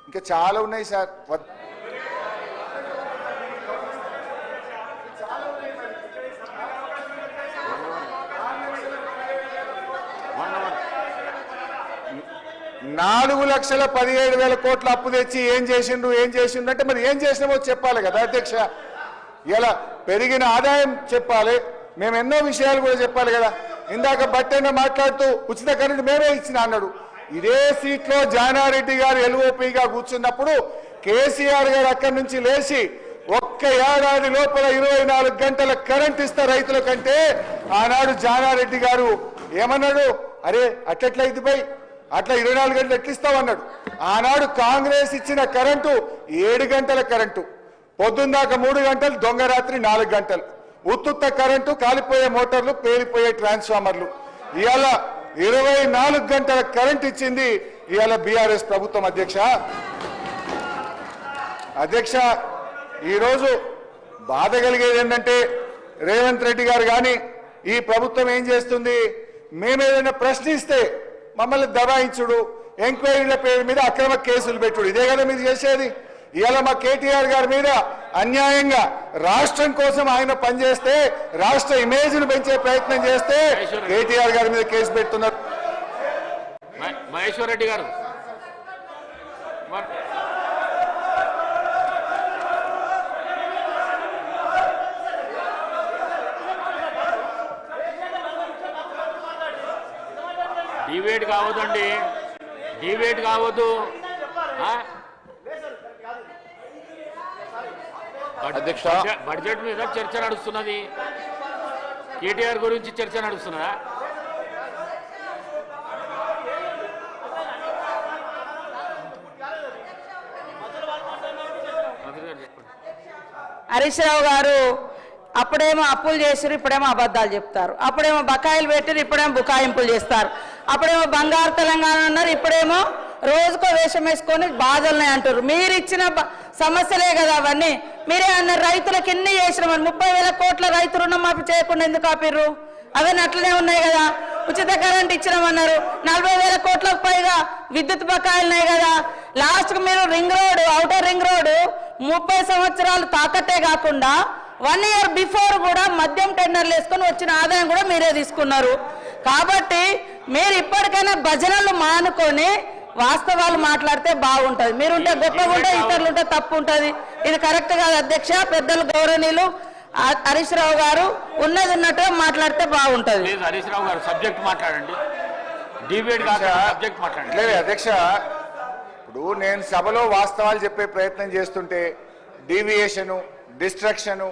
ఇంకా చాలా ఉన్నాయి సార్. నాలుగు 4,17,000 కోట్ల అప్పు తెచ్చి ఏం చేసిండు అంటే మరి ఏం చేసినామో చెప్పాలి కదా అధ్యక్ష. ఇలా పెరిగిన ఆదాయం చెప్పాలి, మేము ఎన్నో విషయాలు కూడా చెప్పాలి కదా. ఇందాక బట్టైనా మాట్లాడుతూ ఉచిత కరెంట్ మేమే ఇచ్చిన అన్నాడు. ఇదే సీట్లో జానారెడ్డి గారు ఎల్ఓపిగా కూర్చున్నప్పుడు కేసీఆర్ గారు అక్కడి నుంచి లేచి ఒక్క ఏడాది లోపల 24 గంటల కరెంట్ ఇస్తా రైతుల కంటే ఆనాడు జానారెడ్డి గారు ఏమన్నాడు, అరే అట్లెట్లయితే పోయి అట్లా 24 గంటలు ఎట్లిస్తామన్నాడు. ఆనాడు కాంగ్రెస్ ఇచ్చిన కరెంటు 7 గంటల కరెంటు, పొద్దున్నాక 3 గంటలు, దొంగ రాత్రి 4 గంటలు, ఉత్తుత్త కరెంటు, కాలిపోయే మోటార్లు, పేలిపోయే ట్రాన్స్ఫార్మర్లు. ఇవాళ 24 గంటల కరెంట్ ఇచ్చింది ఇవాళ బీఆర్ఎస్ ప్రభుత్వం అధ్యక్ష. ఈరోజు బాధ కలిగేది ఏంటంటే రేవంత్ రెడ్డి గారు కానీ ఈ ప్రభుత్వం ఏం చేస్తుంది, మేమేదైనా ప్రశ్నిస్తే మమ్మల్ని దబాయించుడు, ఎంక్వైరీల పేరు మీద అక్రమ కేసులు పెట్టుడు, ఇదే కదా మీరు చేసేది. ఇవాళ మా కేటీఆర్ గారి మీద అన్యాయంగా రాష్ట్రం కోసం ఆయన పనిచేస్తే, రాష్ట్ర ఇమేజ్ ను పెంచే ప్రయత్నం చేస్తే కేటీఆర్ గారి మీద కేసు పెడుతున్నారు. మహేశ్వర్ రెడ్డి గారు డిబేట్ కావద్దండి, డిబేట్ కావద్దు. బడ్జెట్ మీద చర్చ నడుస్తున్నది, కేటీఆర్ గురించి చర్చ నడుస్తున్నదా? హరీష్ రావు గారు అప్పుడేమో అప్పులు చేసారు, ఇప్పుడేమో అబద్ధాలు చెప్తారు. అప్పుడేమో బకాయిలు పెట్టారు, ఇప్పుడేమో బుకాయింపులు చేస్తారు. అప్పుడేమో బంగారు తెలంగాణ అన్నారు, ఇప్పుడేమో రోజుకో వేషం వేసుకొని బాధలున్నాయి అంటారు. మీరు ఇచ్చిన సమస్యలే కదా అవన్నీ. మీరే అన్నారు రైతులకు ఎన్ని చేసినామని, 30,000 కోట్ల రైతు రుణమాఫీ చేయకుండా ఎందుకు ఆపిర్రు? అవన్నీ అట్లనే ఉన్నాయి కదా. ఉచిత కరెంట్ ఇచ్చినామన్నారు, 40,000 కోట్లకు పైగా విద్యుత్ బకాయిలు ఉన్నాయి కదా. లాస్ట్కి మీరు ring road, outer ring road 30 సంవత్సరాలు తాకట్టే కాకుండా 1 ఇయర్ బిఫోర్ కూడా మద్యం టెండర్లు వేసుకొని వచ్చిన ఆదాయం కూడా మీరే తీసుకున్నారు. కాబట్టి మీరు ఇప్పటికైనా భజనలు మానుకొని వాస్తవాలు మాట్లాడితే బాగుంటుంది. మీరుంటే గొప్పగా ఉంటే, ఇతరులుంటే తప్పు ఉంటుంది. ఇది కరెక్ట్ కాదు అధ్యక్ష. పెద్దలు గౌరవనీయులు హరీష్ రావు గారు ఉన్నది ఉన్నట్టుగా మాట్లాడితే బాగుంటుంది. హరీష్ రావు గారు సబ్జెక్ట్ మాట్లాడండి, డిబేట్ సబ్జెక్ట్ మాట్లాడండి. లేదు అధ్యక్ష, ఇప్పుడు నేను సభలో వాస్తవాలు చెప్పే ప్రయత్నం చేస్తుంటే డీవియేషను, డిస్ట్రక్షను,